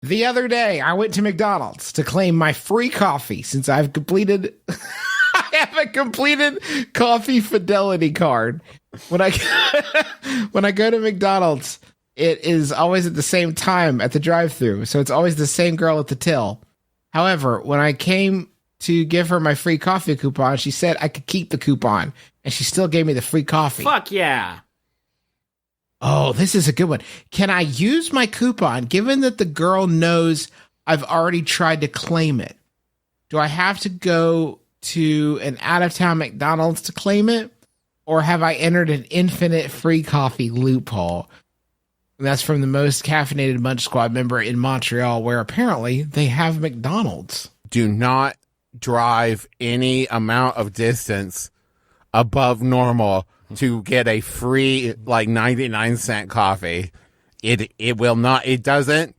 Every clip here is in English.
The other day, I went to McDonald's to claim my free coffee since I've completed. I have a completed coffee fidelity card. When I when I go to McDonald's, it is always at the same time at the drive-thru, so it's always the same girl at the till. However, when I came to give her my free coffee coupon, she said I could keep the coupon, and she still gave me the free coffee. Fuck yeah. Oh, this is a good one. Can I use my coupon given that the girl knows I've already tried to claim it? Do I have to go to an out-of-town McDonald's to claim it? Or have I entered an infinite free coffee loophole? And that's from the most caffeinated Munch Squad member in Montreal, where apparently they have McDonald's. Do not drive any amount of distance above normal to get a free 99-cent coffee. It will not. It doesn't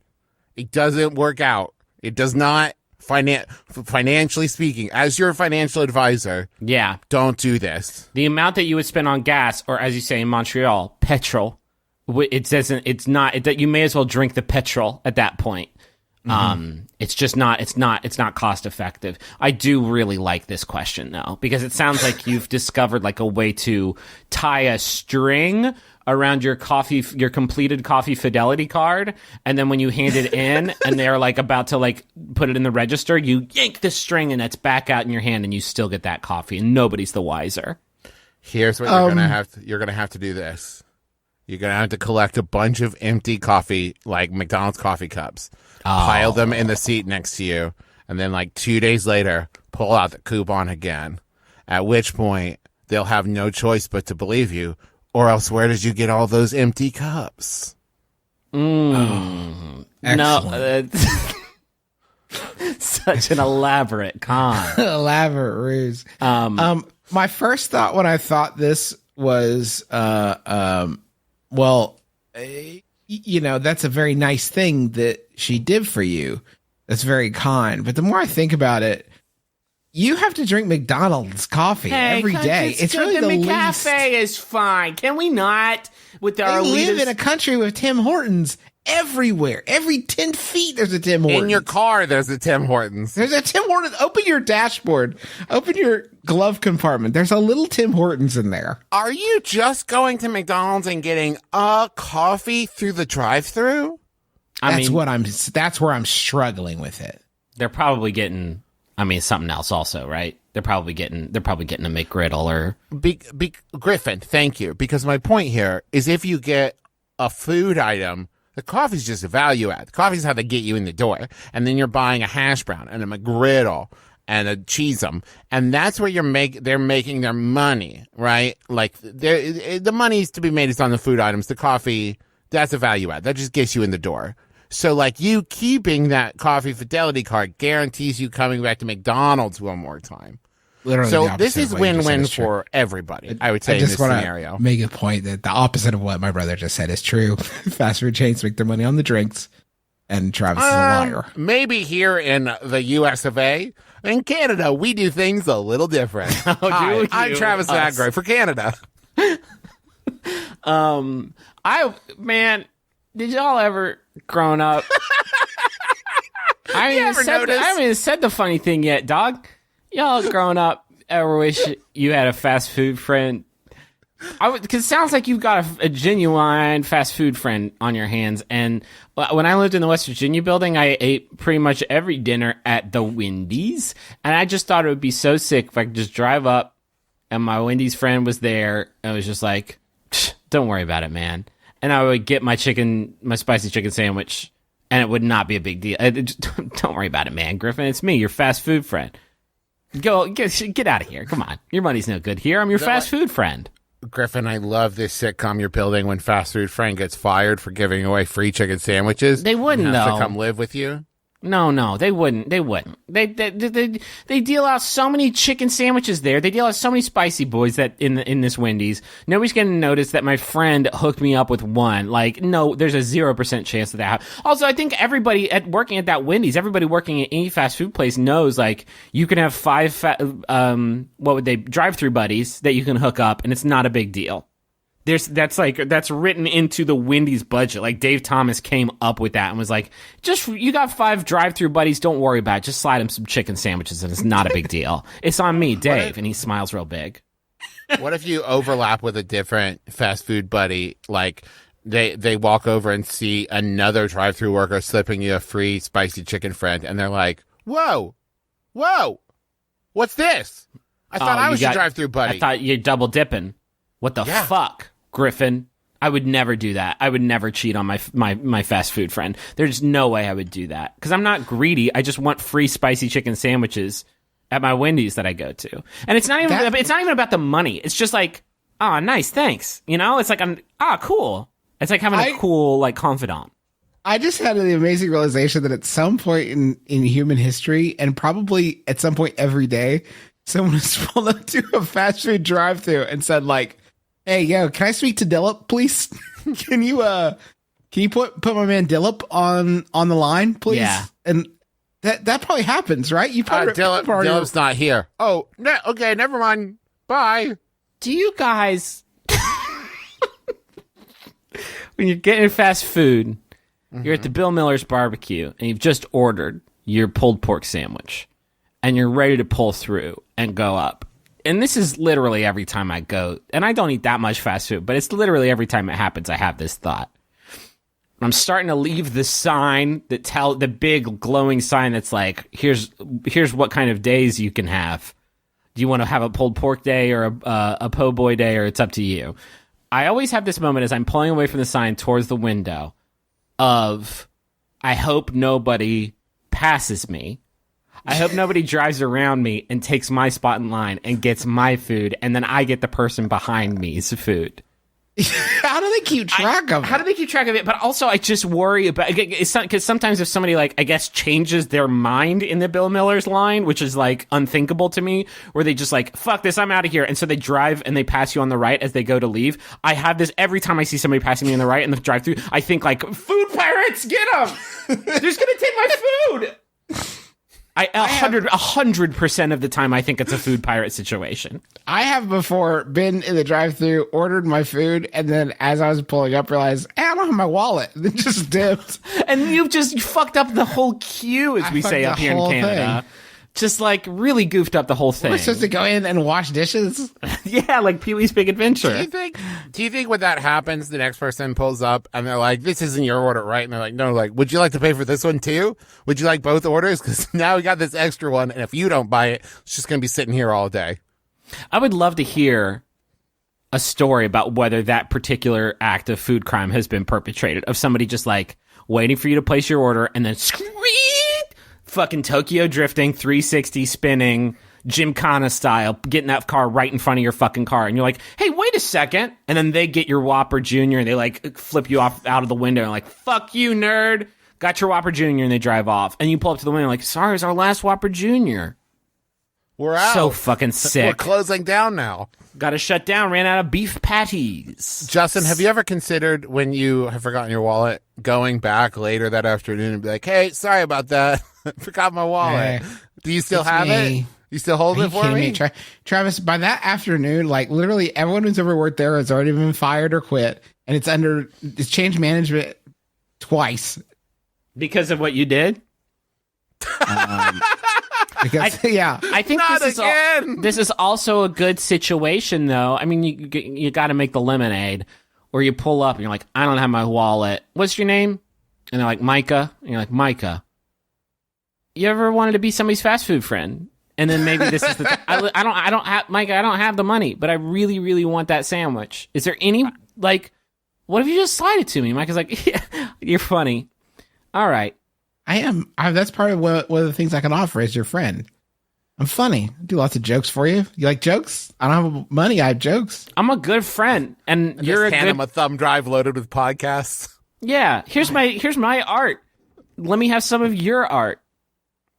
work out. It does not. Financially speaking, as your financial advisor, yeah, don't do this. The amount that you would spend on gas, or as you say in Montreal, petrol, it doesn't. It's not. You may as well drink the petrol at that point. It's just not. It's not cost effective. I do really like this question though, because it sounds like you've discovered like a way to tie a string around your completed coffee fidelity card, and then when you hand it in and they're like about to like put it in the register, you yank the string and it's back out in your hand and you still get that coffee and nobody's the wiser. Here's what you're gonna have to. You're gonna have to do this. You're gonna have to collect a bunch of empty coffee, like McDonald's coffee cups, pile them in the seat next to you, and then like 2 days later, pull out the coupon again. At which point they'll have no choice but to believe you. Or else, where did you get all those empty cups? No, such an elaborate con. Elaborate ruse. My first thought when I thought this was, that's a very nice thing that she did for you. That's very kind. But the more I think about it, you have to drink McDonald's coffee every day. It's really the least. McCafe is fine. Can we not? With our we live leaders? in a country with Tim Hortons everywhere. Every 10 feet, there's a Tim Hortons. In your car, there's a Tim Hortons. There's a Tim Hortons. Open your dashboard. Open your glove compartment. There's a little Tim Hortons in there. Are you just going to McDonald's and getting a coffee through the drive-thru? That's where I'm struggling with it. They're probably getting. Something else also, right? They're probably getting a McGriddle or Griffin. Thank you, because my point here is if you get a food item, the coffee's just a value add. The coffee's how they get you in the door, and then you're buying a hash brown and a McGriddle and a Cheesem, and that's where they're making their money, right? Like the money's to be made is on the food items. The coffee, that's a value add. That just gets you in the door. So, like, you keeping that coffee fidelity card guarantees you coming back to McDonald's one more time. Literally, so this is win-win for everybody, I would say, in this scenario. Make a point that the opposite of what my brother just said is true. Fast food chains make their money on the drinks, and Travis is a liar. Maybe here in the US of A. In Canada, we do things a little different. Hi, I'm Travis Agroy for Canada. Did y'all ever grown up? I haven't even said the funny thing yet, dog. Y'all grown up ever wish you had a fast food friend? Because it sounds like you've got a genuine fast food friend on your hands. And when I lived in the West Virginia building, I ate pretty much every dinner at the Wendy's. And I just thought it would be so sick if I could just drive up and my Wendy's friend was there. And it was just like, don't worry about it, man. And I would get my spicy chicken sandwich, and it would not be a big deal. Don't worry about it, man. Griffin, it's me, your fast food friend. Get out of here. Come on. Your money's no good here. I'm your fast food friend. Griffin, I love this sitcom you're building when fast food friend gets fired for giving away free chicken sandwiches. They wouldn't, and has though. to come live with you. No, they wouldn't. They deal out so many chicken sandwiches there. They deal out so many spicy boys that in this Wendy's. Nobody's going to notice that my friend hooked me up with one. Like, no, there's a 0% chance of that. Also, I think everybody working at that Wendy's, everybody working at any fast food place knows, like, you can have 5 drive-through buddies that you can hook up, and it's not a big deal. That's written into the Wendy's budget. Like Dave Thomas came up with that and was like, just you got 5 drive-through buddies, don't worry about it. Just slide them some chicken sandwiches and it's not a big deal. It's on me, Dave, and he smiles real big. What if you overlap with a different fast food buddy? Like they walk over and see another drive-through worker slipping you a free spicy chicken friend, and they're like, "Whoa, what's this? I thought I was your drive-through buddy. I thought you're double dipping. What the fuck, Griffin? I would never do that. I would never cheat on my fast food friend. There's no way I would do that because I'm not greedy. I just want free spicy chicken sandwiches at my Wendy's that I go to, and it's not even about the money. It's just like, oh, nice, thanks. You know, it's like cool. It's like having a cool like confidant. I just had the amazing realization that at some point in human history, and probably at some point every day, someone has pulled up to a fast food drive-thru and said like, "Hey, yo, can I speak to Dillip, please? Can you put my man Dillip on the line, please?" Yeah. And that probably happens, right? You probably Dillip's not here. Oh, no, okay, never mind. Bye. Do you guys, when you're getting fast food, you're at the Bill Miller's barbecue and you've just ordered your pulled pork sandwich and you're ready to pull through and go up. And this is literally every time I go, and I don't eat that much fast food, but it's literally every time it happens, I have this thought. I'm starting to leave the sign the big glowing sign that's like, here's what kind of days you can have. Do you want to have a pulled pork day or a po' boy day, or it's up to you? I always have this moment as I'm pulling away from the sign towards the window of, I hope nobody passes me. I hope nobody drives around me and takes my spot in line and gets my food, and then I get the person behind me's food. How do they keep track of it? How do they keep track of it? But also, I just worry about it's because sometimes if somebody like I guess changes their mind in the Bill Miller's line, which is like unthinkable to me, where they just like fuck this, I'm out of here, and so they drive and they pass you on the right as they go to leave. I have this every time I see somebody passing me on the right in the drive-thru. I think like, food pirates, get them! They're just gonna take my food. 100% of the time, I think it's a food pirate situation. I have before been in the drive-thru, ordered my food, and then as I was pulling up, realized, hey, I don't have my wallet. And then just dipped. And you fucked up the whole queue, as we say up here in Canada. Thing. Just like really goofed up the whole thing. We're supposed to go in and wash dishes? Yeah, like Pee-wee's Big Adventure. Do you think when that happens, the next person pulls up and they're like, this isn't your order, right? And they're like, no, like, would you like to pay for this one too? Would you like both orders? Because now we got this extra one, and if you don't buy it, it's just going to be sitting here all day. I would love to hear a story about whether that particular act of food crime has been perpetrated, of somebody just like waiting for you to place your order and then fucking Tokyo drifting, 360 spinning, Gymkhana style, getting that car right in front of your fucking car. And you're like, hey, wait a second. And then they get your Whopper Jr. and they like flip you off out of the window and like, fuck you, nerd. Got your Whopper Jr. and they drive off. And you pull up to the window like, sorry, it's our last Whopper Jr. We're out. So fucking sick. We're closing down now. Got to shut down. Ran out of beef patties. Justin, have you ever considered, when you have forgotten your wallet, going back later that afternoon and be like, hey, sorry about that. Forgot my wallet. Do you still have it? You still hold it for me? Travis, by that afternoon, like literally everyone who's ever worked there has already been fired or quit. And it's change management twice. Because of what you did? I think this is also a good situation, though. I mean, you got to make the lemonade, or you pull up and you're like, I don't have my wallet. What's your name? And they're like, Micah. And you're like, Micah, you ever wanted to be somebody's fast food friend? And then maybe this is the I don't have Micah. I don't have the money, but I really, really want that sandwich. Is there any like? What if you just slide it to me? Micah's like, yeah, you're funny. All right. I am. That's part of one of the things I can offer as your friend. I'm funny. I do lots of jokes for you. You like jokes? I don't have money. I have jokes. I'm a good friend, and you're hand him a thumb drive loaded with podcasts. Yeah. Here's my art. Let me have some of your art.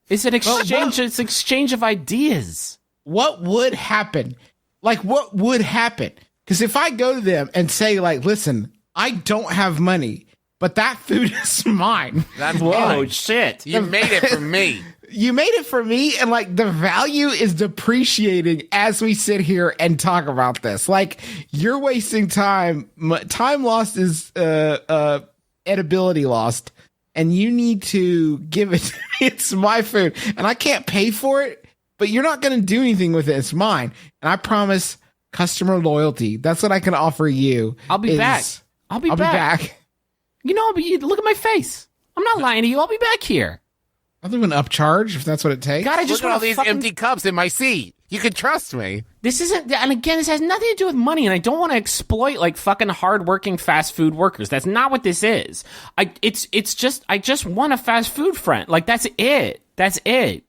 It's an exchange. It's an exchange of ideas. What would happen? Like, what would happen? Because if I go to them and say, like, listen, I don't have money, but that food is mine. That's whoa, shit! You made it for me. You made it for me, and like the value is depreciating as we sit here and talk about this. Like you're wasting time. Time lost is edibility lost, and you need to give it to me. It's my food, and I can't pay for it, but you're not going to do anything with it. It's mine, and I promise customer loyalty. That's what I can offer you. I'll be back. I'll be back. You know, look at my face. I'm not lying to you. I'll be back here. I'll do an upcharge if that's what it takes. God, I just Look at all want these empty cups in my seat. You can trust me. This isn't, and again, this has nothing to do with money, and I don't want to exploit like fucking hardworking fast food workers. That's not what this is. It's just, I just want a fast food friend. Like that's it. That's it.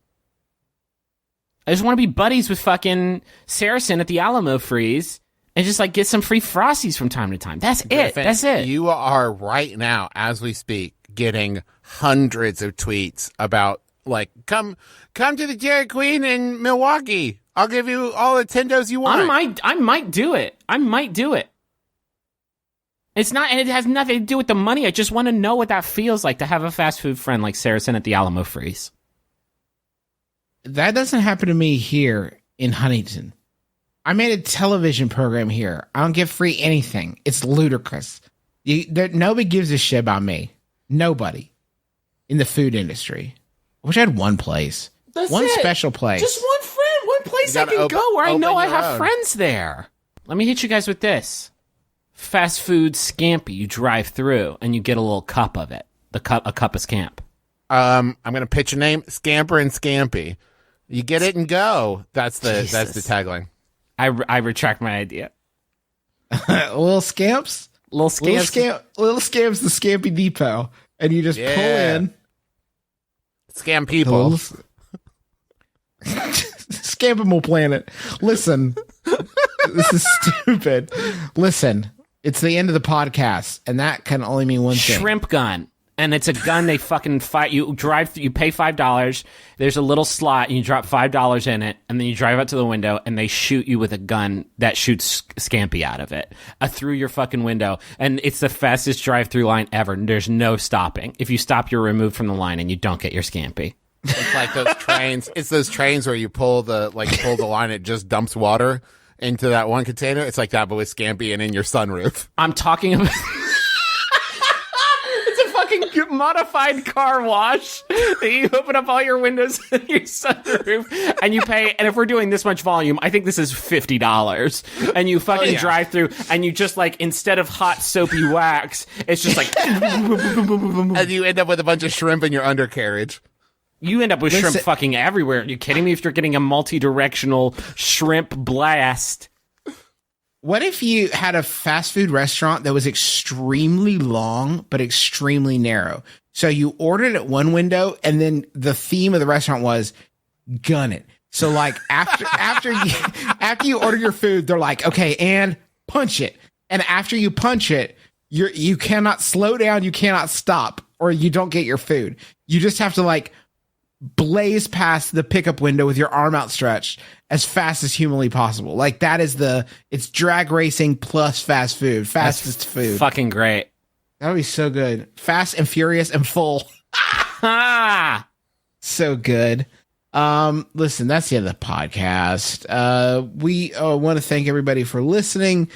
I just want to be buddies with fucking Saracen at the Alamo Freeze and just like get some free Frosties from time to time. That's Griffin, it. That's it. You are right now, as we speak, getting hundreds of tweets about like come to the Dairy Queen in Milwaukee. I'll give you all the Tendos you want. I might do it. It's not, and it has nothing to do with the money. I just want to know what that feels like to have a fast food friend like Saracen at the Alamo Freeze. That doesn't happen to me here in Huntington. I made a television program here. I don't get free anything. It's ludicrous. Nobody gives a shit about me. Nobody in the food industry. I wish I had one place. That's one it. Special place. Just one friend, one place I can go where I know I have friends there. Let me hit you guys with this. Fast food scampi. You drive through and you get a little cup of it. A cup of Scamp. I'm gonna pitch a name: Scamper and Scampy. You get it and go. That's the tagline. I retract my idea. Little scamps. Little scamps. Little scamps. The Scampy Depot, and you just pull in. Scam people. Scampable planet. Listen, this is stupid. Listen, it's the end of the podcast, and that can only mean one thing. Shrimp gun. And it's a gun they fucking fight. You pay $5. There's a little slot, and you drop $5 in it, and then you drive out to the window, and they shoot you with a gun that shoots Scampi out of it through your fucking window. And it's the fastest drive-through line ever. There's no stopping. If you stop, you're removed from the line, and you don't get your Scampi. It's like those trains. It's those trains where you pull the line, it just dumps water into that one container. It's like that, but with Scampi and in your sunroof. I'm talking about. Modified car wash that you open up all your windows in your sunroof and you pay, and if we're doing this much volume, I think this is $50, and you fucking drive through and you just like, instead of hot soapy wax, it's just like and you end up with a bunch of shrimp in your undercarriage. You end up with shrimp fucking everywhere. Are you kidding me? If you're getting a multi-directional shrimp blast. What if you had a fast food restaurant that was extremely long but extremely narrow? So you ordered at one window, and then the theme of the restaurant was gun it. So like after you order your food, they're like, okay, and punch it. And after you punch it, you cannot slow down, you cannot stop, or you don't get your food. You just have to like blaze past the pickup window with your arm outstretched as fast as humanly possible. Like that is it's drag racing plus fast food. Fastest food. Fucking great. That would be so good. Fast and furious and full. So good. Listen, that's the end of the podcast. We want to thank everybody for listening.